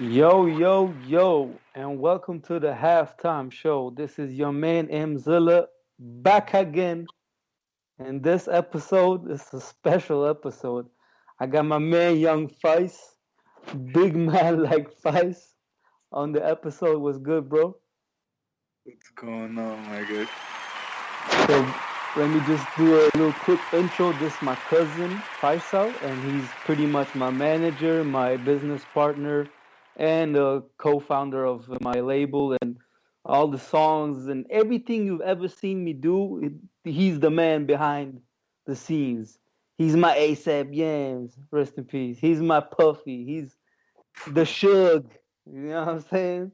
Yo, yo, yo, and welcome to the halftime show. This is your man M Zilla back again. And this episode is a special episode. I got my man Young Fice, big man like Fice, on the episode. Was good, bro? What's going on, my guy? So let me just do a little quick intro. This is my cousin Faisal, and he's pretty much my manager, my business partner, and the co-founder of my label and all the songs and everything you've ever seen me do. He's the man behind the scenes. He's my ASAP Yams, rest in peace. He's my Puffy. He's the Shug. You know what I'm saying?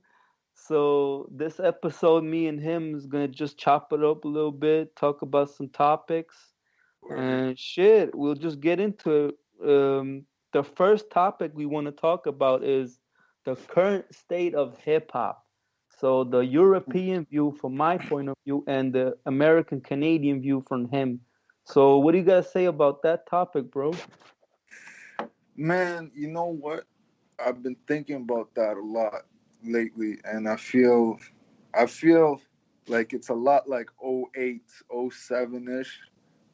So this episode, me and him is gonna just chop it up a little bit, talk about some topics, Word. and shit. We'll just get into it. The first topic we want to talk about is the current state of hip hop. So the European view from my point of view, and the American Canadian view from him. So what do you guys say about that topic, bro? Man, you know what? I've been thinking about that a lot lately, and I feel like it's a lot like '08, '07 ish.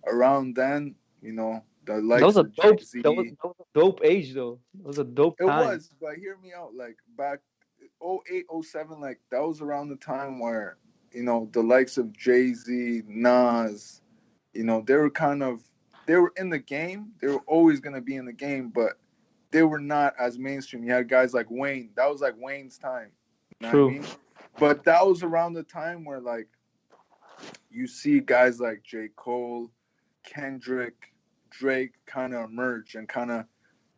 Around then, the That was likes a of Jay dope. Z. That was a dope age, though. It was a dope It time. was, but hear me out. Like back '08, '07, like that was around the time where, the likes of Jay Z, Nas, they were they were in the game. They were always gonna be in the game, but they were not as mainstream. You had guys like Wayne. That was like Wayne's time. You know what I True. mean? But that was around the time where like you see guys like J. Cole, Kendrick, Drake kind of emerge and kind of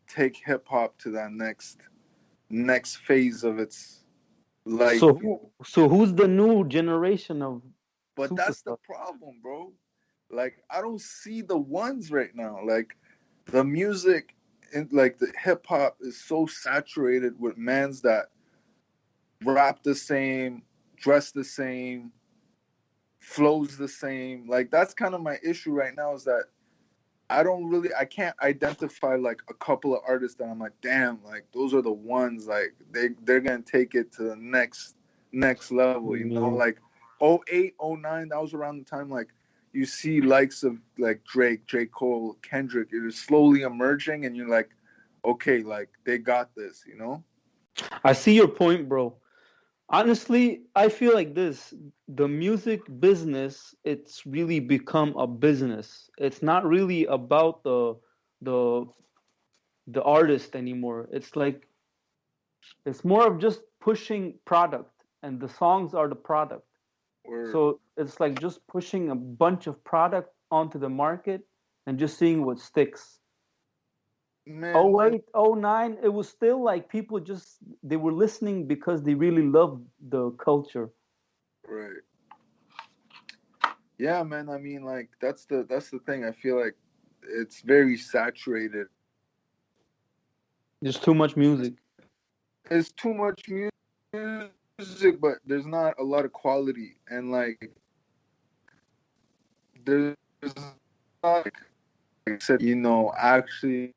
take hip hop to that next phase of its life. So who's the new generation of But that's the superstars? problem, bro. Like I don't see the ones right now. Like the music and like the hip hop is so saturated with mans that rap the same, dress the same, flows the same. Like that's kind of my issue right now is that I can't identify like a couple of artists that I'm like, damn, like those are the ones like they're gonna take it to the next level, Mm, like '08, '09, that was around the time like you see likes of like Drake, J. Cole, Kendrick, it is slowly emerging and you're like, okay, like they got this. I see your point, bro. Honestly, I feel like this. The music business, it's really become a business. It's not really about the the artist anymore. It's like it's more of just pushing product, and the songs are the product. Or So it's like just pushing a bunch of product onto the market and just seeing what sticks. man, Oh 08, oh 09, it was still like people just they were listening because they really loved the culture. right. Yeah, man. I mean, like that's the thing. I feel like it's very saturated. There's too much music. It's too much music, but there's not a lot of quality, and like there's not like I said, actually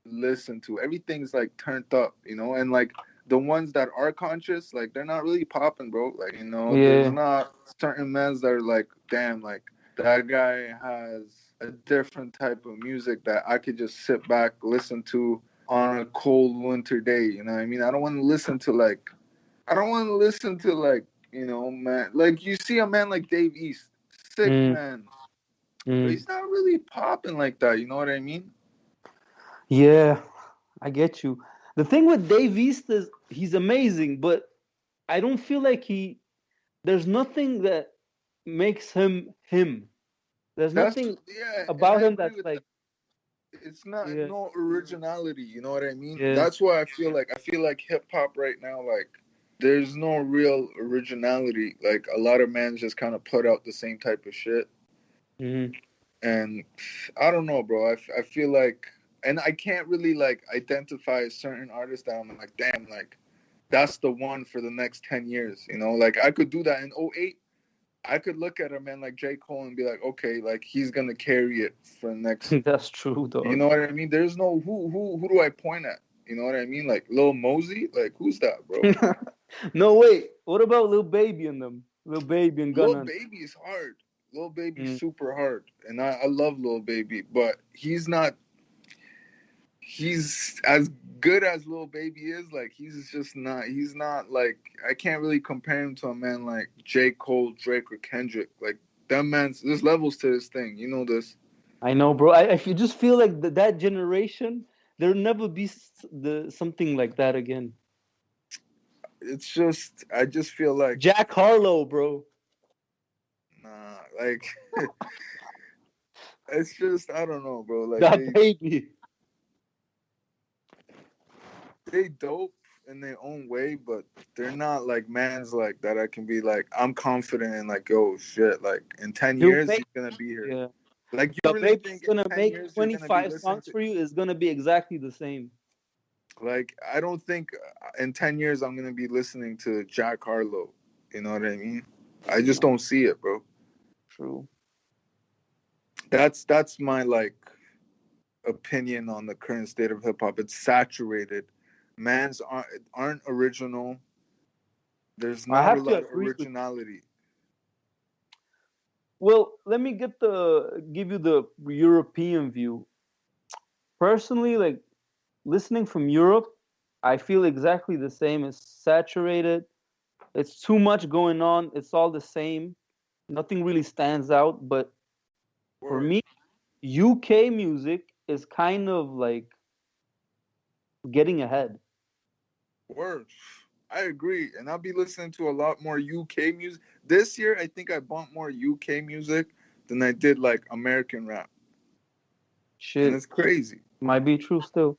listen to. Everything's like turned up, and like the ones that are conscious, like they're not really popping, bro. Like there's Yeah. not certain men that are like, damn, like that guy has a different type of music that I could just sit back listen to on a cold winter day. You know what I mean? I don't want to listen to like man, like you see a man like Dave East, sick Mm, man, but mm. he's not really popping like that. You know what I mean? Yeah, I get you. The thing with Dave East is he's amazing, but I don't feel like there's nothing that makes him him. There's nothing Yeah, and about I him agree that's with that. like, It's not yeah, no originality. You know what I mean? yeah. That's why I feel like hip hop right now, like there's no real originality. Like a lot of men just kind of put out the same type of shit, Hmm. and I don't know, bro. I feel like, and I can't really like identify a certain artist that I'm like, damn, like that's the one for the next 10 years. Like I could do that in '08. I could look at a man like J. Cole and be like, okay, like he's gonna carry it for the next. That's true, You dog. know what I mean? There's no who do I point at? You know what I mean? Like Lil Mosey. Like who's that, bro? No, wait. What about Lil Baby and them? Lil Baby and Lil Gunna. Baby is hard. Lil Baby's Mm. super hard, and I love Lil Baby, but he's not. He's as good as Lil Baby is. Like he's just not. He's not like I can't really compare him to a man like J. Cole, Drake, or Kendrick. Like them man's. There's levels to this thing. You know this. I know, bro. I just feel like that generation, there'll never be something like that again. It's just I just feel like Jack Harlow, bro. nah. Like it's just I don't know, bro. Like That baby. they dope in their own way, but they're not like man's like that. I can be like I'm confident in like oh shit. Like in 10 years he's gonna be here. Yeah. Like you The really baby's think gonna in 10 make years you're gonna be 25 listening songs to, for you is gonna be exactly the same. like I don't think in 10 years I'm gonna be listening to Jack Harlow. You know what I mean? I just don't see it, bro. True. That's my like opinion on the current state of hip hop. It's saturated. Mans aren't original. There's I not a have to lot of agree with you. originality. Well, let me give you the European view. Personally, like listening from Europe, I feel exactly the same. It's saturated. It's too much going on. It's all the same. Nothing really stands out. But for Word. me, UK music is kind of like getting ahead. Word. I agree. And I'll be listening to a lot more UK music. This year, I think I bumped more UK music than I did like American rap. Shit, And it's crazy. might be true still.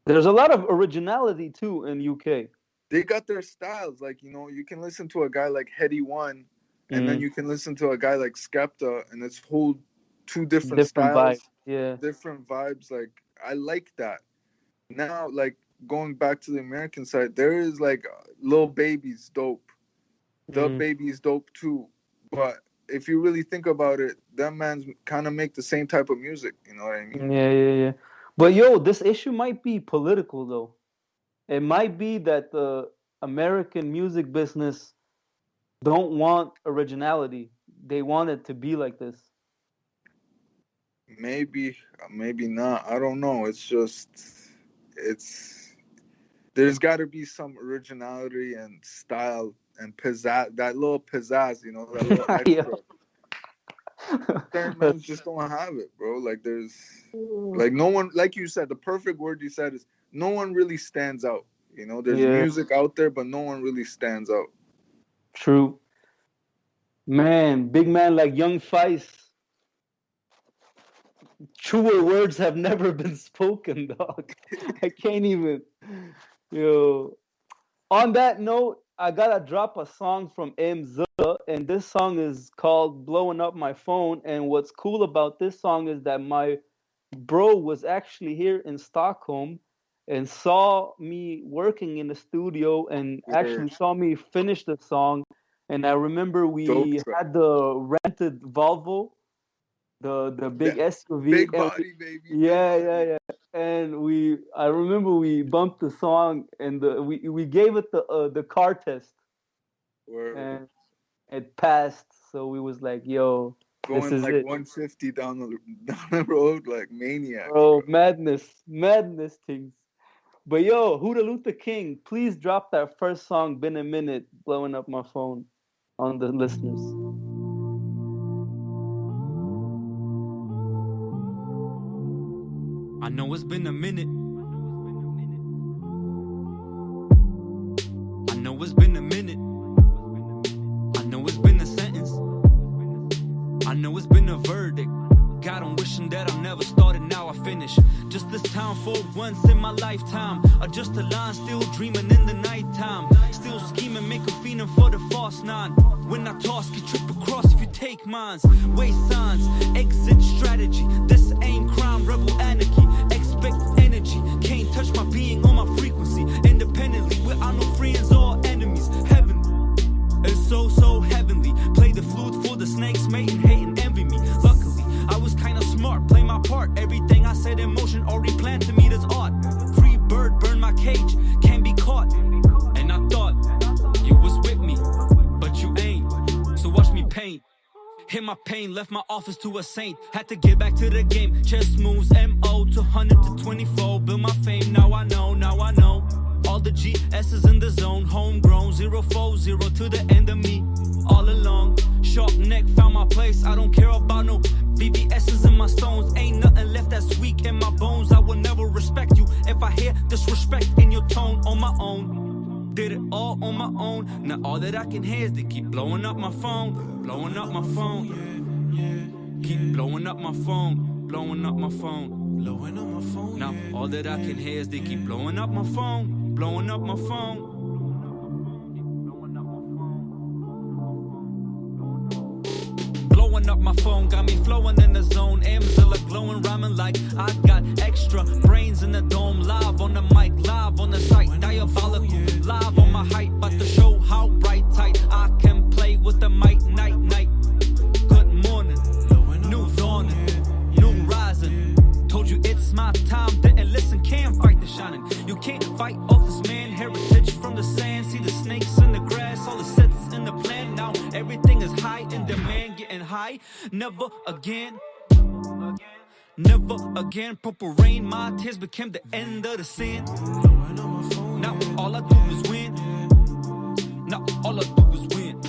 There's a lot of originality too in UK. They got their styles. Like, you know, you can listen to a guy like Heady One, and then you can listen to a guy like Skepta, and it's whole two different Different styles, vibe. Yeah. different vibes. Like, I like that. Now, like, going back to the American side, there is like Lil Baby's dope. The Baby's dope too. But if you really think about it, that man's kind of make the same type of music. You know what I mean? Yeah. But yo, this issue might be political though. It might be that the American music business don't want originality. They want it to be like this. Maybe, maybe not. I don't know. It's just, there's got to be some originality and style and pizzazz, that little pizzazz, you know, that little extra. Certain men just don't have it, bro. Like there's, like no one, like you said, the perfect word you said is no one really stands out. You know, there's music out there, but no one really stands out. True. Man, big man like Young Feist. Truer words have never been spoken, dog. I can't even. Yo. On that note, I gotta drop a song from M Zilla, and this song is called "Blowing Up My Phone." And what's cool about this song is that my bro was actually here in Stockholm and saw me working in the studio and actually saw me finish the song. And I remember we had the rented Volvo, the big SUV. Big body, baby. Yeah. And I remember we bumped the song and we gave it the car test. Word. And it passed. So we was like, yo, going this is like it. 150 down the road like maniacs. Bro, madness things. But yo, Huda Luther King, please drop that first song, Been a Minute, Blowing Up My Phone, on the listeners. I know it's been a minute. I know it's been a minute. I know it's been a sentence. I know it's been a verdict. God, I'm wishing that I never started, now I finish. Just this time for once in my lifetime. Or just a line, still dreaming in the nighttime. Still scheming, make a feeling for the false nine. When I toss, you trip across if you take mines. Waste signs, exit strategy. This ain't crime, rebel anarchy. Expect energy, can't touch my being on my frequency. Independently, without no friends or enemies. Heavenly, it's so heavenly. Play the flute for the snakes, mating, hating, envy me. Luckily, I was kinda smart, play my part. Everything I said in motion already planned to me, that's art. cage, can't be caught. And I thought you was with me, but you ain't. So watch me paint. Hit my pain, left my office to a saint. Had to get back to the game. Chess moves, MO to 100 to 24. Build my fame, now I know, now I know. All the GS's in the zone, homegrown, 040 to the end of me. All along, sharp neck, found my place. I don't care about no VVS's in my stones. Ain't nothing left that's weak in my bones. I will never respect you if I hear disrespect in your tone on my own. Did it all on my own. Now all that I can hear is they keep blowing up my phone, blowing up my phone. Keep blowing up my phone, blowing up my phone, blowing up my phone. Now all that I can hear is they keep blowing up my phone, blowing up my phone. Blowing up my phone, got me flowing in the zone. M Zilla glowing, rhyming like I got extra brains in the dome. Live on the mic, live on the site, diabolical. Live on my height, about to show how bright tight I can play with the mic. Night, night. Good morning, new dawning, new rising. Told you it's my time, didn't listen, can't fight the shining. You can't fight off this man, heritage from the sand. See the snakes in the grass, all the sets in the plan. Now everything is high in demand, getting high, never again. Never again, purple rain, my tears became the end of the sin. Now all I do is win. Now all I do is win.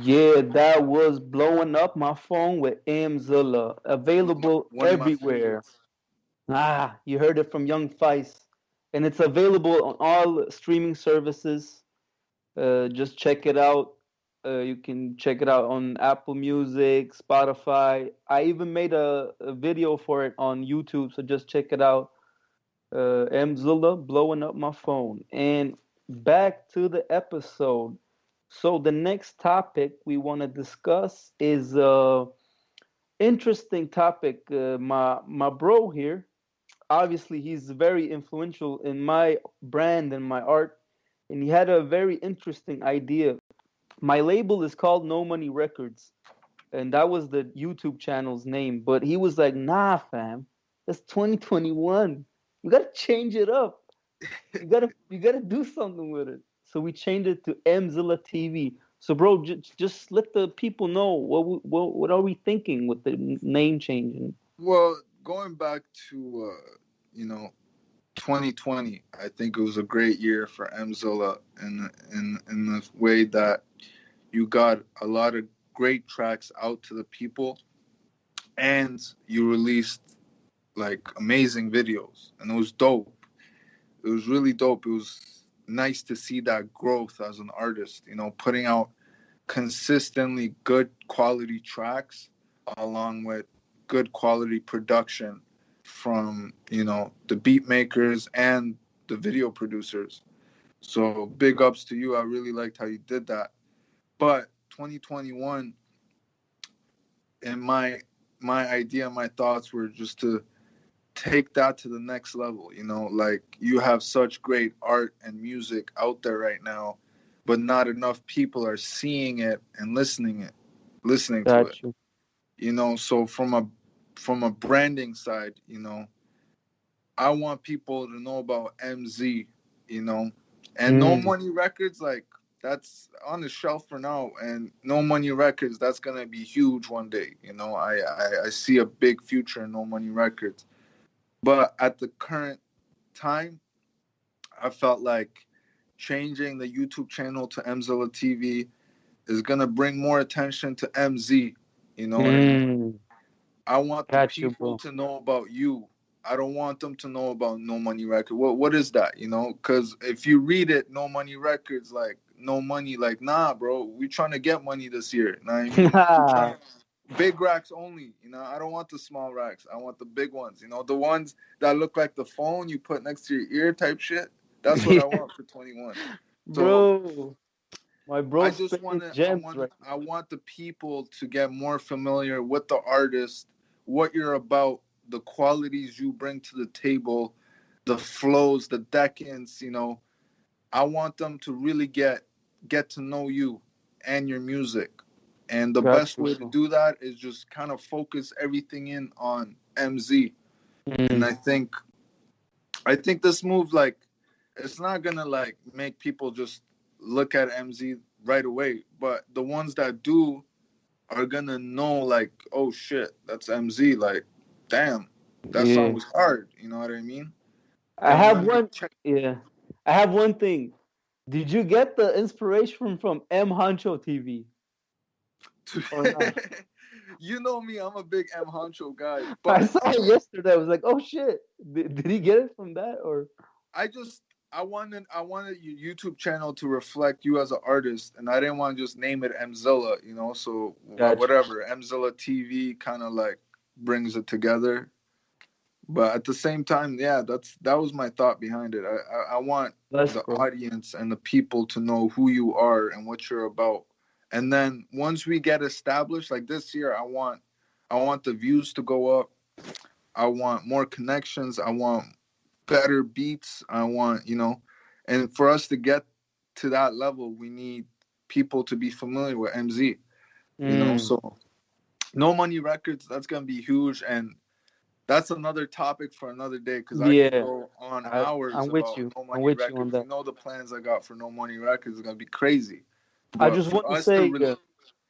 Yeah, that was blowing up my phone with M Zilla. Available One of my everywhere. favorites. You heard it from Young Feist. And it's available on all streaming services. Just check it out. You can check it out on Apple Music, Spotify. I even made a video for it on YouTube, so just check it out. M Zilla blowing up my phone. And back to the episode. So the next topic we want to discuss is interesting topic. My bro here, obviously he's very influential in my brand and my art, and he had a very interesting idea. My label is called No Money Records, and that was the YouTube channel's name. But he was like, "Nah, fam, that's 2021. You gotta change it up. You gotta do something with it." So we changed it to M Zilla TV. So, bro, just let the people know what are we thinking with the name changing. Well, going back to you know 2020, I think it was a great year for Mzilla in the way that you got a lot of great tracks out to the people, and you released like amazing videos, and it was dope. It was really dope. It was nice to see that growth as an artist. Putting out consistently good quality tracks along with good quality production from the beat makers and the video producers. So big ups to you. I really liked how you did that. But 2021, and my idea, my thoughts were just to take that to the next level. Like, you have such great art and music out there right now, but not enough people are seeing it and listening to it. Got you. So from a branding side, I want people to know about MZ, and No Mm, Money Records, like, that's on the shelf for now. And No Money Records, that's gonna be huge one day. I see a big future in No Money Records. But at the current time, I felt like changing the YouTube channel to Mzilla TV is gonna bring more attention to MZ. You know what I mean? mm, I want the got you, people bro. to know about you. I don't want them to know about No Money Records. What is that? Because if you read it, No Money Records, like, no money, like, nah, bro. We trying to get money this year. Know what I mean? We trying big racks only. I don't want the small racks. I want the big ones. The ones that look like the phone you put next to your ear type shit. That's what I want for 21. So Bro. My I bro's just spitting want to, gems right I want the people to get more familiar with the artist, what you're about, the qualities you bring to the table, the flows, the decans. I want them to really get to know you and your music. And the now. Got best you, way to bro. do that is just kind of focus everything in on MZ. And Mm, I think this move, like, it's not gonna like make people just look at MZ right away, but the ones that do are gonna know, like, oh shit, that's MZ. Like, damn, that song yeah. was hard. You know what I mean? I And have when they one. check, Yeah. I have one thing. Did you get the inspiration from M Honcho TV or not? you know me, I'm a big M Honcho guy, I but saw it yesterday. I was like, oh shit. Did he get it from that or? I just I wanted your YouTube channel to reflect you as an artist, and I didn't want to just name it M Zilla, So Gotcha. whatever, M Zilla TV kind of like brings it together. But at the same time, yeah, that was my thought behind it. I want Bless, the bro. audience and the people to know who you are and what you're about. And then once we get established, like this year, I want the views to go up. I want more connections. I want better beats. I want, and for us to get to that level, we need people to be familiar with MZ. Mm, So No Money Records, that's gonna be huge, and that's another topic for another day because I can yeah. go on I'm hours with about you. No I'm Money with you on Records. that. The plans I got for No Money Records is gonna be crazy. I But just want to say,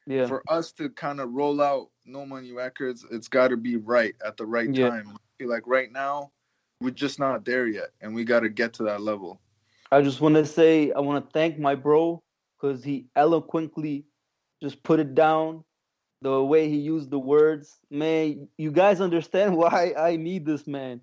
yeah, for us to kind of roll out No Money Records, it's got to be right at the right yeah. time. I feel like right now we're just not there yet, and we got to get to that level. I just want to say, I want to thank my bro because he eloquently just put it down. The way he used the words, man, you guys understand why I need this man.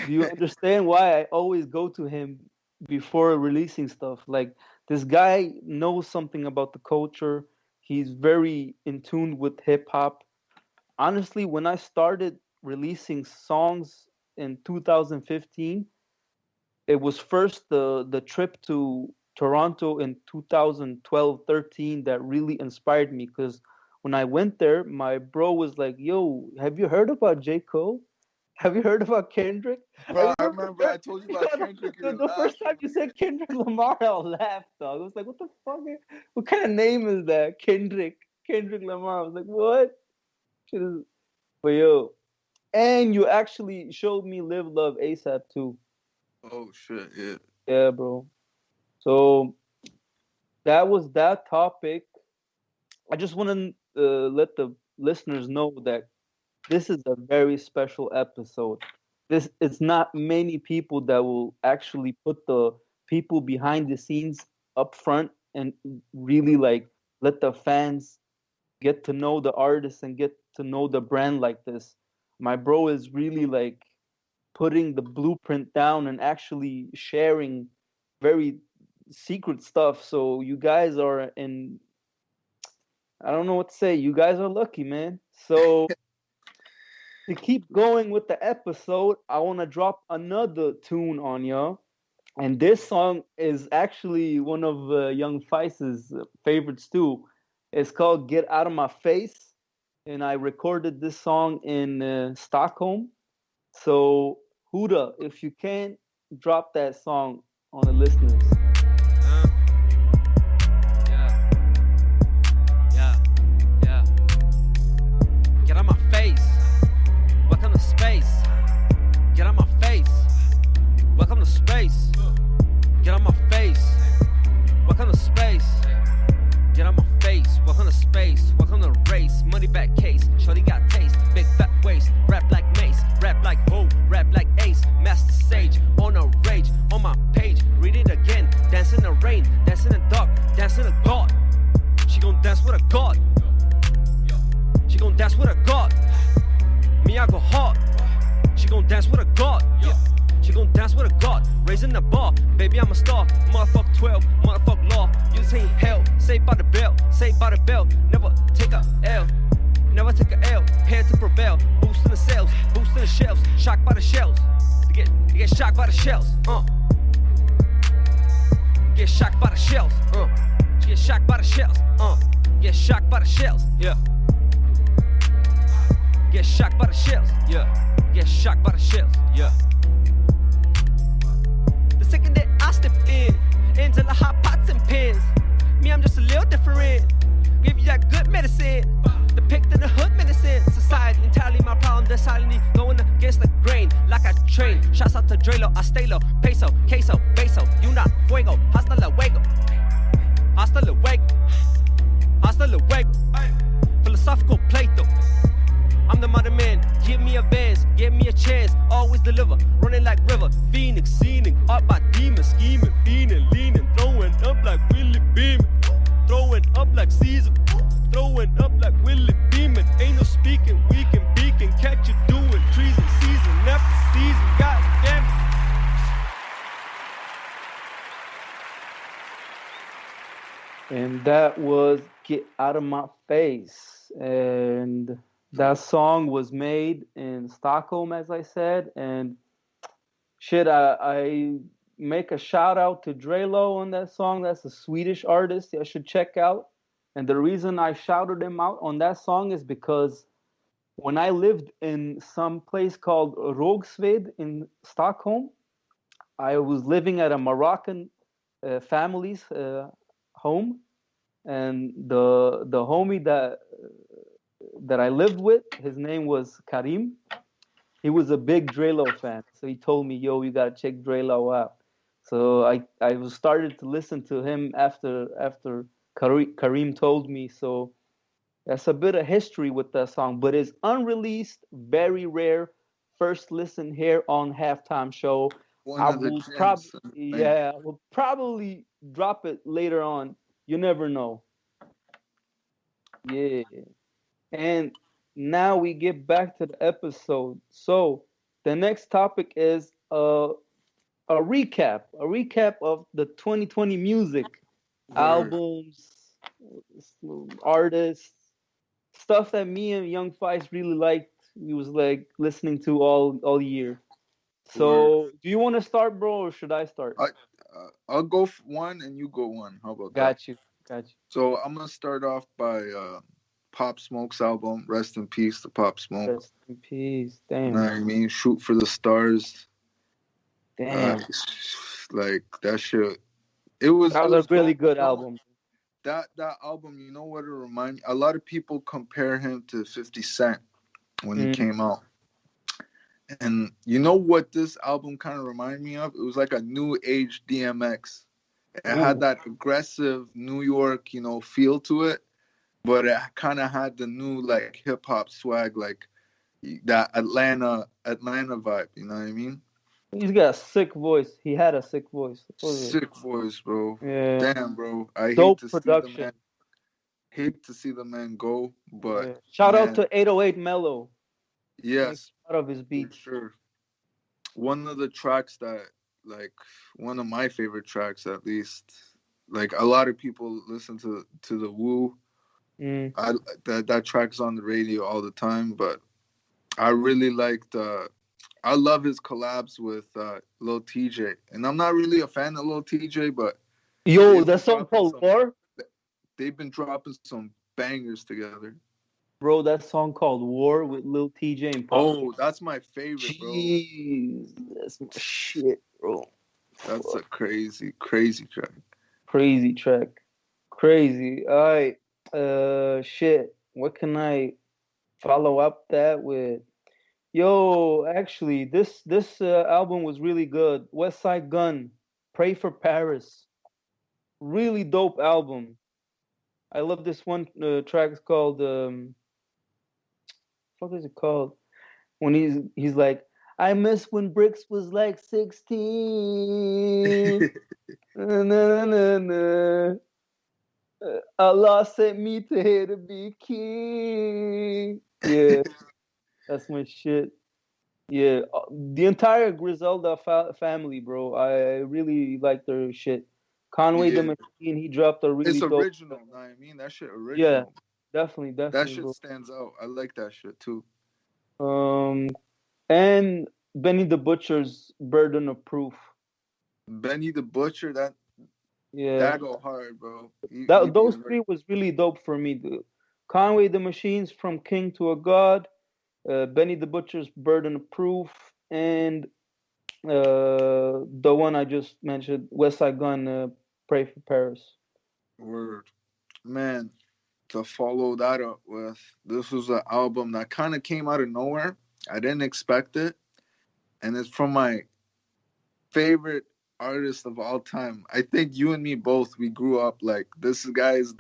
Do you understand why I always go to him before releasing stuff? Like, this guy knows something about the culture. He's very in tune with hip hop. Honestly, when I started releasing songs in 2015, it was first the trip to Toronto in 2012-13 that really inspired me because when I went there, my bro was like, "Yo, have you heard about J. Cole? Have you heard about Kendrick?" I Bro, I remember remember I told you about Kendrick. You were the first time laughing. you said Kendrick Lamar, I laughed, dog. I was like, "What the fuck? What kind of name is that? Kendrick Lamar." I was like, "What?" Shit is, but yo, and you actually showed me Live Love ASAP too. Oh shit, yeah. Yeah, bro. So that was that topic. I just want to let the listeners know that this is a very special episode. This it's not many people that will actually put the people behind the scenes up front and really like let the fans get to know the artist and get to know the brand like this. My bro is really like putting the blueprint down and actually sharing very secret stuff. So you guys are in, I don't know what to say. You guys are lucky, man. So to keep going with the episode, I want to drop another tune on y'all. And this song is actually one of Young Feist's favorites too. It's called Get Out of My Face. And I recorded this song in Stockholm. So, Huda, if you can, drop that song on the listeners. Uh, yeah, yeah, yeah. Get out my face. Welcome to space. Get out my face. Welcome to space. Get out my face. Welcome to space. Get out my face. Welcome to space. Welcome to race. Money back case. Shorty got taste. Big fat waist. Rap like Mace. Rap like Ho. Rap like Ace. Master Sage. On a rage. On my page. Read it again. Dance in the rain. Dance in the dark. Dance in the God. She gon' dance with a God. She gon' dance with a God. Me, I go hard. She gon' dance with a God. She gon' dance with a God. Raising the bar. Baby, I'm a star. Motherfuck 12. Motherfuck law. You just ain't hell. Saved by the bell. Saved by the bell. Never take a L. Never take a L. Head to prevail. Boosting the sales. Boosting the shells. Shocked by the shells. They get shocked by the shells. Get shocked by the shells. Get shocked by the shells. Get shocked by the shells. Yeah. Get shocked by the shells. Yeah. Get shocked by the shells. Yeah. The second that I step in, M Zilla hot pots and pins. Me, I'm just a little different. Give you that good medicine. The picked in the hood medicine. Society entirely my problem. They're silently going against the grain like a train. Shouts out to Drelo, I stay low. Peso, queso, beso. You not fuego. Hasta luego. Hasta luego. Hasta luego. Philosophical Plato. I'm the modern man. Give me a Vans, give me a chance. Always deliver, running like river. Phoenix, scenic, up by demons, scheming, fiending, leaning, throwing up like Willie Beeman, throwing up like Caesar, throwing up like Willie Beeman. Ain't no speaking, we can peek and catch you doing treason, season after season. God damn it. And that was Get Out of My Face. And that song was made in Stockholm, as I said. And shit, I make a shout out to Drelo on that song. That's a Swedish artist I should check out. And the reason I shouted him out on that song is because when I lived in some place called Rågsved in Stockholm, I was living at a Moroccan family's home. And the homie that I lived with, his name was Karim. He was a big Drelo fan, so he told me, "Yo, you gotta check Drelo out." So I was started to listen to him after Karim told me. So that's a bit of history with that song, but it's unreleased, very rare. First listen here on Halftime Show. One of the gems. I will probably drop it later on. You never know. Yeah. And now we get back to the episode. So the next topic is a recap of the 2020 music, albums, artists, stuff that me and Young Fice really liked. We was like listening to all year. So do you want to start, bro, or should I start? I'll go one and you go one. How about that? Got you. So I'm gonna start off by Pop Smoke's album, Rest in Peace to Pop Smoke. Rest in peace. Damn. You know what I mean? Shoot for the Stars. Damn. Like that shit. That was a really good album. That album, you know what it reminds me? A lot of people compare him to 50 Cent when he came out. And you know what this album kind of reminded me of? It was like a new age DMX. It had that aggressive New York, feel to it, but it kind of had the new like hip hop swag, like that Atlanta vibe. You know what I mean? He's got a sick voice. He had a sick voice. Sick voice, bro. Yeah. Damn, bro. I Dope hate to production. see the man. Hate to see the man go, but shout out to 808 Mello. Yes, out of his beats. Sure. One of the tracks that, like, one of my favorite tracks, at least. Like, a lot of people listen to the Woo. That track's on the radio all the time, but I really liked. I love his collabs with Lil TJ, and I'm not really a fan of Lil TJ, but that song called War. They've been dropping some bangers together. Bro, that song called War with Lil TJ and Pop. Oh, that's my favorite, bro. Jeez, that's my shit, bro. That's a crazy track. Crazy track. Crazy. All right. Shit. What can I follow up that with? Yo, actually, this album was really good. West Side Gun, Pray for Paris. Really dope album. I love this one track. It's called what is it called? When he's like, I miss when Bricks was like 16. Allah sent me to here to be king. Yeah, that's my shit. Yeah, the entire Griselda family, bro. I really like their shit. Conway the Machine, he dropped a really dope. It's original, know what I mean? That shit original. Yeah, definitely. That shit bro. stands out. I like that shit too. And Benny the Butcher's Burden of Proof. Benny the Butcher, Yeah. That go hard, bro. He That be those hard. three was really dope for me. Conway the Machines, From King to a God, Benny the Butcher's Burden of Proof, and the one I just mentioned, West Side Gun, Pray for Paris. Word. Man, to follow that up with, this was an album that kind of came out of nowhere. I didn't expect it. And it's from my favorite artist of all time. I think you and me both, we grew up like, this guy is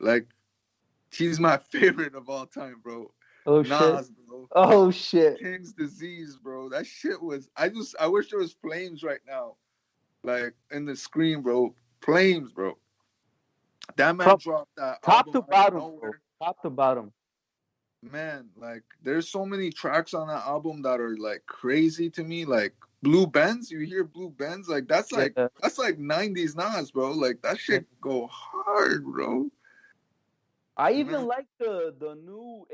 like, he's my favorite of all time, bro. Oh shit. Nas, bro. Oh shit. King's Disease, bro. That shit was, I wish there was flames right now. Like in the screen, bro. Flames, bro. That man From dropped that top to album out of bottom, bro. nowhere. Top to bottom. Man, like there's so many tracks on that album that are like crazy to me. Like Blue Benz, you hear Blue Benz, like Yeah. that's like 90s Nas, bro. Like that Yeah. shit go hard, bro. I Man, even like the new